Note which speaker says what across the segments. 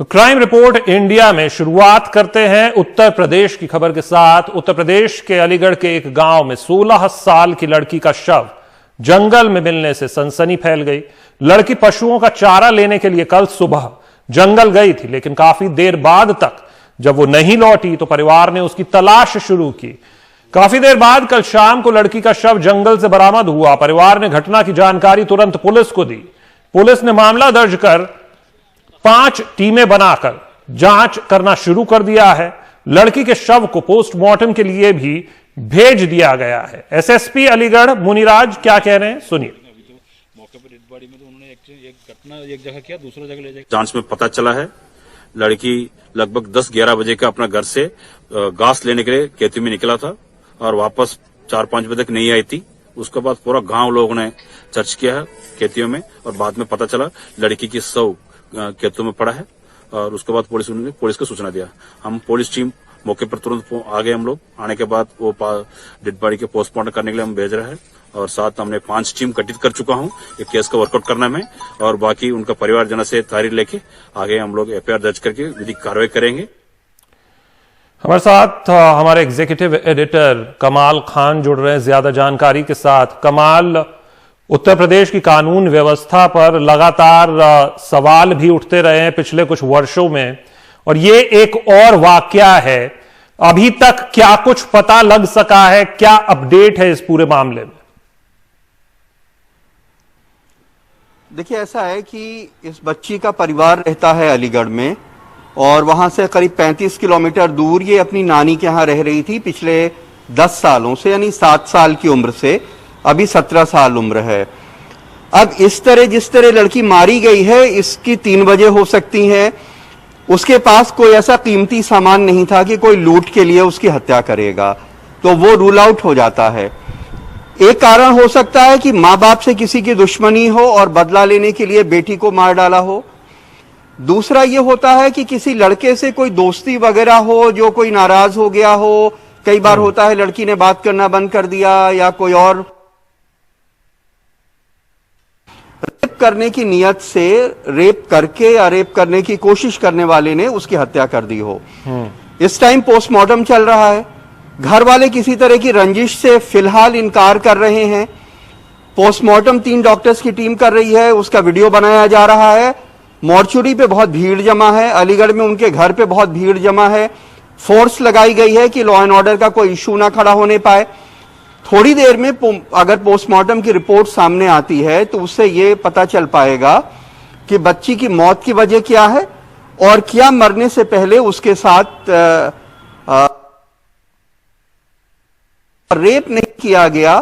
Speaker 1: तो crime report India में शुरुआत करते हैं उत्तर प्रदेश की खबर के साथ। उत्तर प्रदेश के अलीगढ़ के एक गांव में 16 साल की लड़की का शव जंगल में मिलने से सनसनी फैल गई। लड़की पशुओं का चारा लेने के लिए कल सुबह जंगल गई थी, लेकिन काफी देर बाद तक जब वो नहीं लौटी तो परिवार ने उसकी तलाश शुरू की। काफी देर बाद कल शाम को लड़की का शव जंगल से बरामद हुआ। परिवार ने घटना की जानकारी तुरंत पुलिस को दी। पुलिस ने मामला दर्ज कर 5 टीमें बनाकर जांच करना शुरू कर दिया है। लड़की के शव को पोस्टमार्टम के लिए भी भेज दिया गया है। एसएसपी अलीगढ़ मुनिराज क्या कह रहे हैं, सुनिए।
Speaker 2: मौके पर डेड बॉडी में तो उन्होंने एक घटना एक जगह किया, दूसरी जगह ले जाए।
Speaker 3: जांच में पता चला है लड़की लगभग 10-11 बजे का अपना घर से घास लेने के लिए खेती में निकला था और वापस 4-5 बजे तक नहीं आई थी। उसके बाद पूरा गांव लोगों ने सर्च किया है खेतियों में और बाद में पता चला लड़की की शव खेतों में पड़ा है और उसके बाद पुलिस को सूचना दिया। हम पुलिस टीम मौके पर तुरंत आ गए। हम लोग आने के बाद वो डेड बॉडी के पोस्टमार्टम करने के लिए हम भेज रहे हैं और साथ हमने 5 टीम गठित कर चुका हूं ये केस का वर्कआउट करने में और बाकी उनका परिवारजन से तारीख लेके आगे हम लोग एफआईआर दर्ज करके विधिक कार्रवाई करेंगे।
Speaker 1: हमारे साथ हमारे एग्जीक्यूटिव एडिटर कमाल खान जुड़ रहे हैं ज्यादा जानकारी के साथ। कमाल, उत्तर प्रदेश की कानून व्यवस्था पर लगातार सवाल भी उठते रहे हैं पिछले कुछ वर्षों में और ये एक और वाकया है। अभी तक क्या कुछ पता लग सका है, क्या अपडेट है इस पूरे मामले में?
Speaker 4: देखिए, ऐसा है कि इस बच्ची का परिवार रहता है अलीगढ़ में और वहां से करीब 35 किलोमीटर दूर ये अपनी नानी के यहां रह रही थी पिछले 10 सालों से, यानी 7 साल की उम्र से अभी 17 साल उम्र है। अब इस तरह जिस तरह लड़की मारी गई है इसकी 3 वजह हो सकती हैं। उसके पास कोई ऐसा कीमती सामान नहीं था कि कोई लूट के लिए उसकी हत्या करेगा, तो वो रूल आउट हो जाता है। एक कारण हो सकता है कि माँ बाप से किसी की दुश्मनी हो और बदला लेने के लिए बेटी को मार डाला हो। दूसरा ये होता है कि किसी लड़के से कोई दोस्ती वगैरह हो जो कोई नाराज हो गया हो। कई बार होता है लड़की ने बात करना बंद कर दिया या कोई और रेप करने की नियत से रेप करके या रेप करने की कोशिश करने वाले ने उसकी हत्या कर दी हो। इस टाइम पोस्टमार्टम चल रहा है। घर वाले किसी तरह की रंजिश से फिलहाल इनकार कर रहे हैं। पोस्टमार्टम 3 डॉक्टर्स की टीम कर रही है, उसका वीडियो बनाया जा रहा है। मॉर्चुरी पे बहुत भीड़ जमा है, अलीगढ़ में उनके घर पे बहुत भीड़ जमा है। फोर्स लगाई गई है कि लॉ एंड ऑर्डर का कोई इश्यू ना खड़ा होने पाए। थोड़ी देर में अगर पोस्टमार्टम की रिपोर्ट सामने आती है तो उससे ये पता चल पाएगा कि बच्ची की मौत की वजह क्या है और क्या मरने से पहले उसके साथ रेप नहीं किया गया,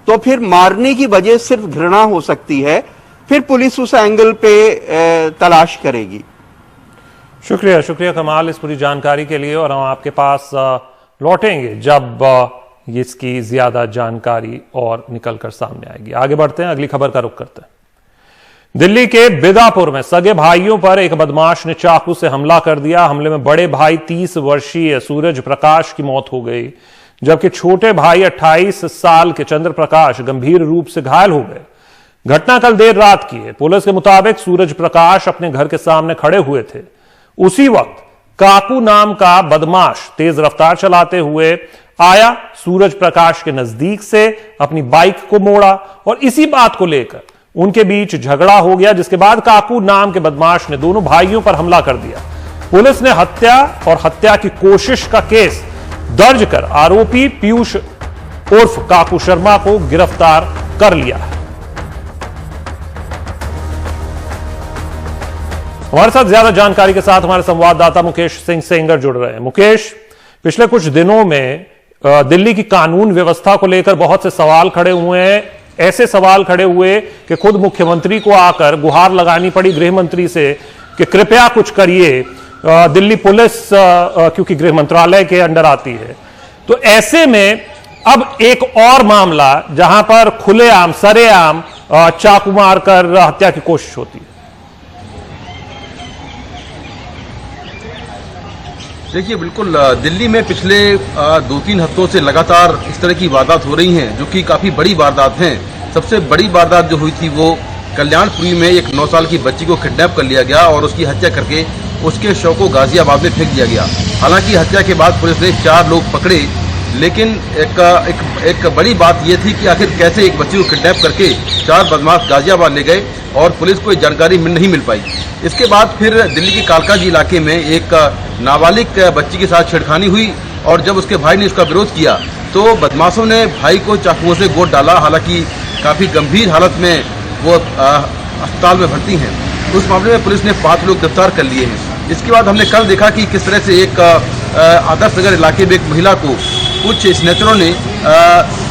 Speaker 4: तो फिर मारने की वजह सिर्फ घृणा हो सकती है। फिर पुलिस उस एंगल पे तलाश करेगी।
Speaker 1: शुक्रिया कमाल इस पूरी जानकारी के लिए और हम आपके पास लौटेंगे जब इसकी ज्यादा जानकारी और निकलकर सामने आएगी। आगे बढ़ते हैं, अगली खबर का रुख करते हैं। दिल्ली के बिदापुर में सगे भाइयों पर एक बदमाश ने चाकू से हमला कर दिया। हमले में बड़े भाई 30 वर्षीय सूरज प्रकाश की मौत हो गई, जबकि छोटे भाई 28 साल के चंद्र प्रकाश गंभीर रूप से घायल हो गए। घटना कल देर रात की है। पुलिस के मुताबिक सूरज प्रकाश अपने घर के सामने खड़े हुए थे। उसी वक्त काकू नाम का बदमाश तेज रफ्तार चलाते हुए आया, सूरज प्रकाश के नजदीक से अपनी बाइक को मोड़ा और इसी बात को लेकर उनके बीच झगड़ा हो गया, जिसके बाद काकू नाम के बदमाश ने दोनों भाइयों पर हमला कर दिया। पुलिस ने हत्या और हत्या की कोशिश का केस दर्ज कर आरोपी पीयूष उर्फ काकू शर्मा को गिरफ्तार कर लिया है। हमारे साथ ज्यादा जानकारी के साथ हमारे संवाददाता मुकेश सिंह सेंगर जुड़ रहे हैं। मुकेश, पिछले कुछ दिनों में दिल्ली की कानून व्यवस्था को लेकर बहुत से सवाल खड़े हुए हैं। ऐसे सवाल खड़े हुए कि खुद मुख्यमंत्री को आकर गुहार लगानी पड़ी गृह मंत्री से कि कृपया कुछ करिए। दिल्ली पुलिस क्योंकि गृह मंत्रालय के अंडर आती है, तो ऐसे में अब एक और मामला जहां पर खुलेआम सरेआम चाकू मारकर हत्या की कोशिश होती है।
Speaker 5: देखिए, बिल्कुल दिल्ली में पिछले 2-3 हफ्तों से लगातार इस तरह की वारदात हो रही हैं, जो कि काफ़ी बड़ी वारदात हैं। सबसे बड़ी वारदात जो हुई थी वो कल्याणपुरी में एक 9 साल की बच्ची को किडनैप कर लिया गया और उसकी हत्या करके उसके शव को गाजियाबाद में फेंक दिया गया। हालांकि हत्या के बाद पुलिस ने 4 लोग पकड़े, लेकिन एक बड़ी बात यह थी कि आखिर कैसे एक बच्ची को किडनैप करके 4 बदमाश गाजियाबाद ले गए और पुलिस को जानकारी नहीं मिल पाई। इसके बाद फिर दिल्ली के कालकाजी इलाके में एक नाबालिग बच्ची के साथ छेड़खानी हुई और जब उसके भाई ने उसका विरोध किया तो बदमाशों ने भाई को चाकुओं से गोद डाला। हालांकि काफी गंभीर हालत में वो अस्पताल में भर्ती हैं। उस मामले में पुलिस ने 5 लोग गिरफ्तार कर लिए हैं। इसके बाद हमने कल देखा कि किस तरह से एक आदर्श नगर इलाके में एक महिला को कुछ स्नेचरों ने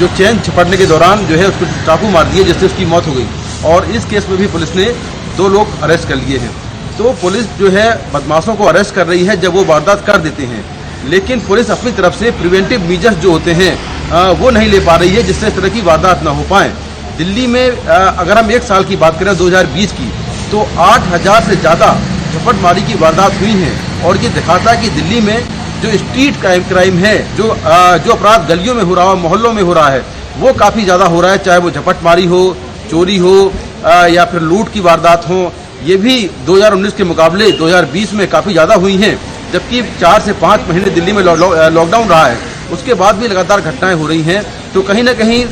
Speaker 5: जो चैन छपड़ने के दौरान जो है उसको चाकू मार दिए, जिससे उसकी मौत हो गई। और इस केस में भी पुलिस ने 2 लोग अरेस्ट कर लिए हैं। तो पुलिस जो है बदमाशों को अरेस्ट कर रही है जब वो वारदात कर देते हैं, लेकिन पुलिस अपनी तरफ से प्रिवेंटिव मेजर्स जो होते हैं वो नहीं ले पा रही है, जिससे इस तरह की वारदात ना हो पाए। दिल्ली में अगर हम 1 साल की बात करें 2020 की, तो 8000 से ज़्यादा झपटमारी की वारदात हुई हैं। और ये दिखाता है कि दिल्ली में जो स्ट्रीट क्राइम है, जो अपराध गलियों में हो रहा है, मोहल्लों में हो रहा है, वो काफ़ी ज़्यादा हो रहा है। चाहे वो झपटमारी हो, चोरी हो या फिर लूट की वारदात हो, ये भी 2019 के मुकाबले 2020 में काफ़ी ज़्यादा हुई हैं। जबकि 4 से 5 महीने दिल्ली में लॉकडाउन रहा है, उसके बाद भी लगातार घटनाएं हो रही हैं। तो कहीं ना कहीं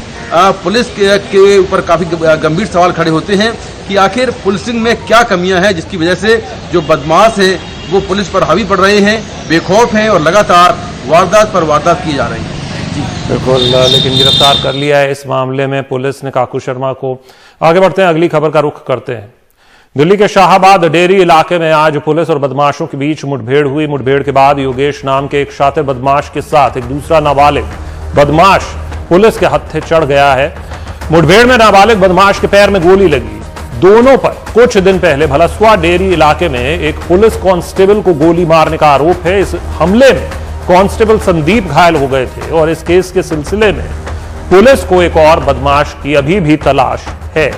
Speaker 5: पुलिस के ऊपर काफ़ी गंभीर सवाल खड़े होते हैं कि आखिर पुलिसिंग में क्या कमियां हैं, जिसकी वजह से जो बदमाश हैं वो पुलिस पर हावी पड़ रहे हैं, बेखौफ हैं और लगातार वारदात पर वारदात की जा रही है।
Speaker 1: बिल्कुल, लेकिन गिरफ्तार कर लिया है इस मामले में पुलिस ने काकू शर्मा को। आगे बढ़ते हैं, अगली खबर का रुख करते हैं। दिल्ली के शाहबाद डेरी इलाके में आज पुलिस और बदमाशों के बीच मुठभेड़ हुई। मुठभेड़ के बाद योगेश नाम के एक शातिर बदमाश के साथ एक दूसरा नाबालिग बदमाश पुलिस के हत्थे चढ़ गया है। मुठभेड़ में नाबालिग बदमाश के पैर में गोली लगी। दोनों पर कुछ दिन पहले भलसवा डेरी इलाके में एक पुलिस कांस्टेबल को गोली मारने का आरोप है। इस हमले में कांस्टेबल संदीप घायल हो गए थे और इस केस के सिलसिले में पुलिस को एक और बदमाश की अभी भी तलाश है।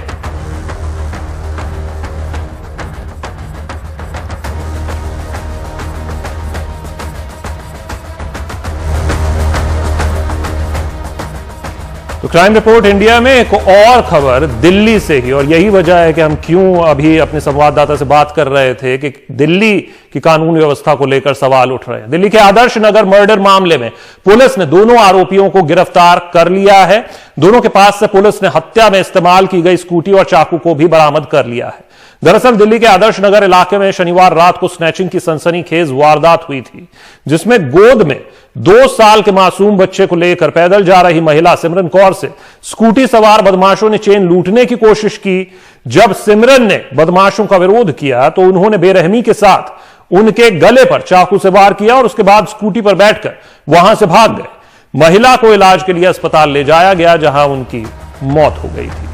Speaker 1: तो क्राइम रिपोर्ट इंडिया में एक और खबर दिल्ली से ही, और यही वजह है कि हम क्यों अभी अपने संवाददाता से बात कर रहे थे कि दिल्ली की कानून व्यवस्था को लेकर सवाल उठ रहे हैं। दिल्ली के आदर्श नगर मर्डर मामले में पुलिस ने दोनों आरोपियों को गिरफ्तार कर लिया है। दोनों के पास से पुलिस ने हत्या में इस्तेमाल की गई स्कूटी और चाकू को भी बरामद कर लिया है। दरअसल दिल्ली के आदर्श नगर इलाके में शनिवार रात को स्नैचिंग की सनसनीखेज वारदात हुई थी, जिसमें गोद में 2 साल के मासूम बच्चे को लेकर पैदल जा रही महिला सिमरन कौर से स्कूटी सवार बदमाशों ने चेन लूटने की कोशिश की। जब सिमरन ने बदमाशों का विरोध किया तो उन्होंने बेरहमी के साथ उनके गले पर चाकू से वार किया और उसके बाद स्कूटी पर बैठकर वहां से भाग गए। महिला को इलाज के लिए अस्पताल ले जाया गया, जहां उनकी मौत हो गई थी।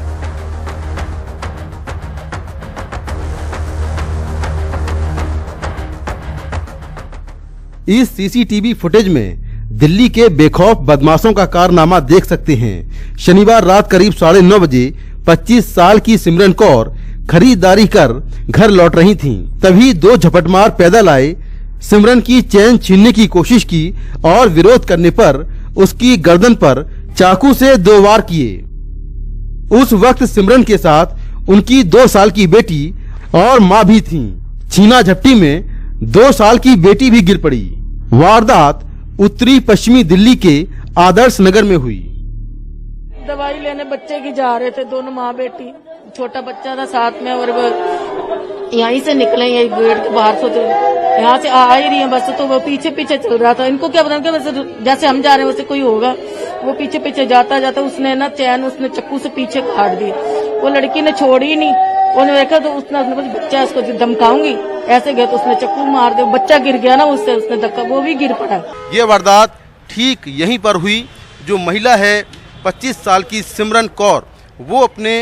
Speaker 6: इस सीसीटीवी फुटेज में दिल्ली के बेखौफ बदमाशों का कारनामा देख सकते हैं। शनिवार रात करीब 9:30 बजे 25 साल की सिमरन कौर खरीदारी कर घर लौट रही थीं। तभी 2 झपटमार पैदल आए, सिमरन की चैन छीनने की कोशिश की और विरोध करने पर उसकी गर्दन पर चाकू से 2 वार किए। उस वक्त सिमरन के साथ उनकी 2 साल की बेटी और मां भी थीं। छीना झपटी में 2 साल की बेटी भी गिर पड़ी। वारदात उत्तरी पश्चिमी दिल्ली के आदर्श नगर में हुई।
Speaker 7: दवाई लेने बच्चे की जा रहे थे, दोनों माँ बेटी, छोटा बच्चा था साथ में, और यहीं से निकले, यही गेट के बाहर से, यहाँ से आ ही रही है बस, तो वो पीछे पीछे चल रहा था। इनको क्या पता, वैसे जैसे हम जा रहे हैं वैसे कोई होगा, वो पीछे पीछे जाता जाता उसने ना चैन उसने चक्कू से पीछे काट दी। वो लड़की ने छोड़ी ही नहीं, उन्हें देखा तो उसने बच्चा इसको धमकाऊंगी ऐसे गया तो उसने चक्कू मार दिया, बच्चा गिर गया ना उससे, उसने धक्का, वो भी गिर पड़ा।
Speaker 6: ये वारदात ठीक यहीं पर हुई। जो महिला है 25 साल की सिमरन कौर, वो अपने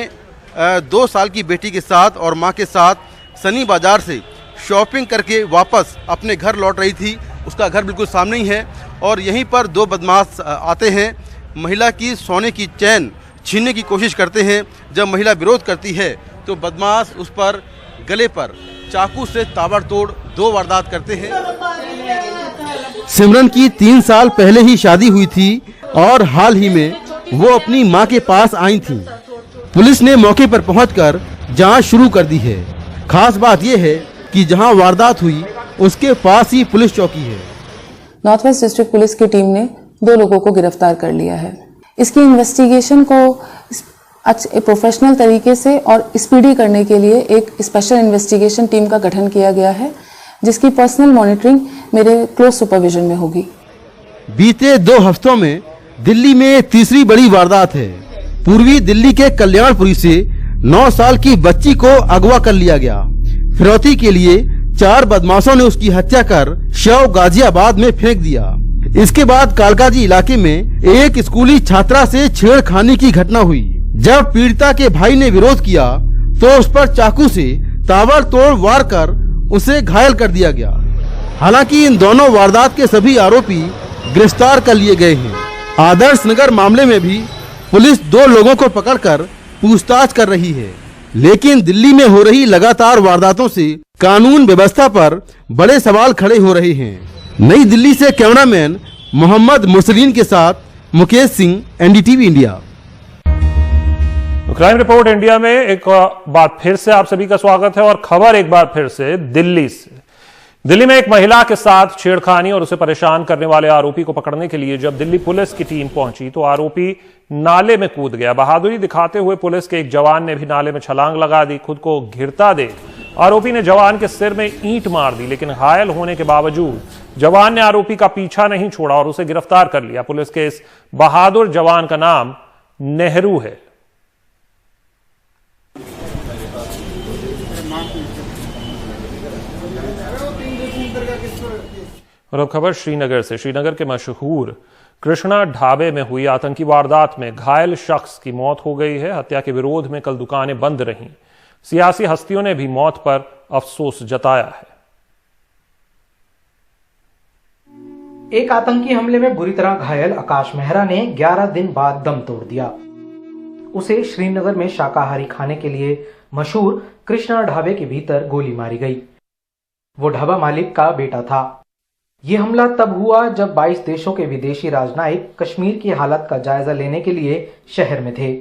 Speaker 6: 2 साल की बेटी के साथ और मां के साथ सनी बाजार से शॉपिंग करके वापस अपने घर लौट रही थी। उसका घर बिल्कुल सामने ही है और यहीं पर 2 बदमाश आते हैं, महिला की सोने की चैन छीनने की कोशिश करते हैं। जब महिला विरोध करती है तो बदमाश उस पर गले पर चाकू से ताबड़तोड़ 2 वारदात करते हैं। सिमरन की 3 साल पहले ही शादी हुई थी और हाल ही में वो अपनी मां के पास आई थी। पुलिस ने मौके पर पहुंचकर जांच शुरू कर दी है। खास बात यह है कि जहां वारदात हुई उसके पास ही पुलिस चौकी है।
Speaker 8: नॉर्थ वेस्ट डिस्ट्रिक्ट पुलिस की टीम ने 2 लोगों को गिरफ्तार कर लिया है। इसकी इन्वेस्टिगेशन को प्रोफेशनल तरीके से और स्पीडी करने के लिए एक स्पेशल इन्वेस्टिगेशन टीम का गठन किया गया है, जिसकी पर्सनल मॉनिटरिंग मेरे क्लोज सुपरविजन में होगी।
Speaker 6: बीते 2 हफ्तों में दिल्ली में तीसरी बड़ी वारदात है। पूर्वी दिल्ली के कल्याणपुरी से 9 साल की बच्ची को अगवा कर लिया गया। फिरौती के लिए 4 बदमाशों ने उसकी हत्या कर शव गाजियाबाद में फेंक दिया। इसके बाद कालकाजी इलाके में एक स्कूली छात्रा से छेड़खानी की घटना हुई। जब पीड़िता के भाई ने विरोध किया तो उस पर चाकू से ताबड़तोड़ वार कर उसे घायल कर दिया गया। हालांकि इन दोनों वारदात के सभी आरोपी गिरफ्तार कर लिए गए हैं। आदर्श नगर मामले में भी पुलिस 2 लोगों को पकड़कर पूछताछ कर रही है। लेकिन दिल्ली में हो रही लगातार वारदातों से कानून व्यवस्था पर बड़े सवाल खड़े हो रहे हैं। नई दिल्ली से कैमरामैन मोहम्मद मुरसलीन के साथ Mukesh Singh, NDTV India.
Speaker 1: Crime report India में एक बार फिर से आप सभी का स्वागत है और खबर एक बार फिर से दिल्ली से। दिल्ली में एक महिला के साथ छेड़खानी और उसे परेशान करने वाले आरोपी को पकड़ने के लिए जब दिल्ली पुलिस की टीम पहुंची तो आरोपी नाले में कूद गया। बहादुरी दिखाते हुए पुलिस के एक जवान ने भी नाले में छलांग लगा दी। खुद को घिरता देख आरोपी ने जवान के सिर में ईंट मार दी, लेकिन घायल होने के बावजूद जवान ने आरोपी का पीछा नहीं छोड़ा और उसे गिरफ्तार कर लिया। पुलिस के इस बहादुर जवान का नाम नेहरू है। और अब खबर श्रीनगर से। श्रीनगर के मशहूर कृष्णा ढाबे में हुई आतंकी वारदात में घायल शख्स की मौत हो गई है। हत्या के विरोध में कल दुकानें बंद रहीं। सियासी हस्तियों ने भी मौत पर अफसोस जताया है।
Speaker 9: एक आतंकी हमले में बुरी तरह घायल आकाश मेहरा ने 11 दिन बाद दम तोड़ दिया। उसे श्रीनगर में शाकाहारी खाने के लिए मशहूर कृष्णा ढाबे के भीतर गोली मारी गई। वो ढाबा मालिक का बेटा था। ये हमला तब हुआ जब 22 देशों के विदेशी राजनयिक कश्मीर की हालत का जायजा लेने के लिए शहर में थे।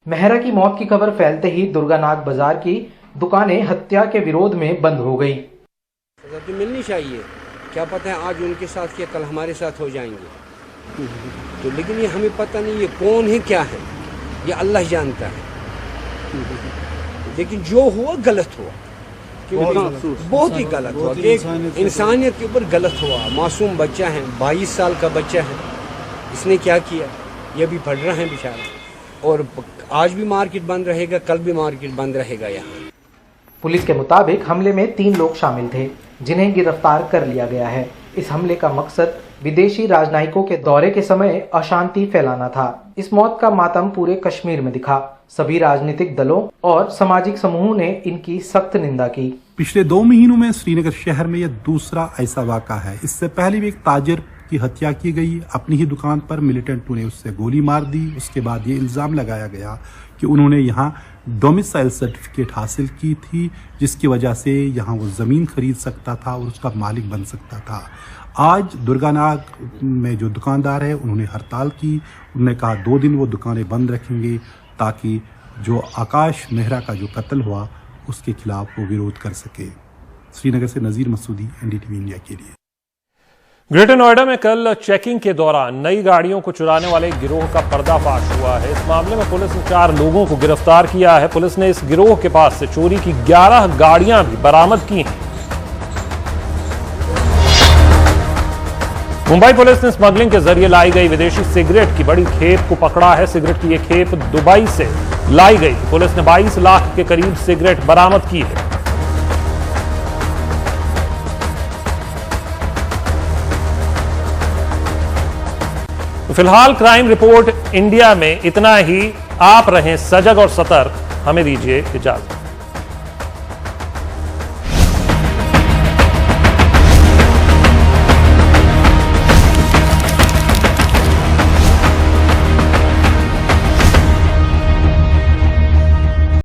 Speaker 9: मेहरा की मौत की खबर फैलते ही दुर्गानाथ बाजार की दुकानें हत्या के विरोध में बंद हो गई।
Speaker 10: तो मिलनी चाहिए, क्या पता है आज उनके साथ या कल हमारे साथ हो जाएंगे। तो लेकिन ये हमें पता नहीं ये कौन है क्या है, ये अल्लाह जानता है। लेकिन जो हुआ गलत हुआ, बहुत ही गलत हुआ कि इंसानियत के ऊपर गलत हुआ। मासूम बच्चा है, 22 साल का बच्चा है, इसने क्या किया ये भी पढ़ रहा है बेचारा। और आज भी मार्केट बंद रहेगा, कल भी मार्केट बंद रहेगा। यहाँ
Speaker 9: पुलिस के मुताबिक हमले में 3 लोग शामिल थे जिन्हें गिरफ्तार कर लिया गया है। इस हमले का मकसद विदेशी राजनयिकों के दौरे के समय अशांति फैलाना था। इस मौत का मातम पूरे कश्मीर में दिखा। सभी राजनीतिक दलों और सामाजिक समूहों ने इनकी सख्त निंदा की।
Speaker 11: पिछले 2 महीनों में श्रीनगर शहर में यह दूसरा ऐसा वाक़ा है। इससे पहले भी एक ताजिर की हत्या की गई। अपनी ही दुकान पर मिलिटेंटों ने उससे गोली मार दी। उसके बाद ये इल्ज़ाम लगाया गया कि उन्होंने यहाँ डोमिसाइल सर्टिफिकेट हासिल की थी, जिसकी वजह से यहाँ वो ज़मीन खरीद सकता था और उसका मालिक बन सकता था। आज दुर्गानाथ में जो दुकानदार है उन्होंने हड़ताल की। उन्होंने कहा 2 दिन वो दुकानें बंद रखेंगे ताकि जो आकाश मेहरा का जो कत्ल हुआ उसके खिलाफ वो विरोध कर सके। श्रीनगर से नज़ीर मसूदी, एनडीटीवी इंडिया के लिए।
Speaker 1: ग्रेटर नोएडा में कल चेकिंग के दौरान नई गाड़ियों को चुराने वाले गिरोह का पर्दाफाश हुआ है। इस मामले में पुलिस ने 4 लोगों को गिरफ्तार किया है। पुलिस ने इस गिरोह के पास से चोरी की 11 गाड़ियां भी बरामद की हैं। मुंबई पुलिस ने स्मगलिंग के जरिए लाई गई विदेशी सिगरेट की बड़ी खेप को पकड़ा है। सिगरेट की यह खेप दुबई से लाई गई। पुलिस ने 22 लाख के करीब सिगरेट बरामद की है। फिलहाल क्राइम रिपोर्ट इंडिया में इतना ही। आप रहें सजग और सतर्क। हमें दीजिए इजाजत।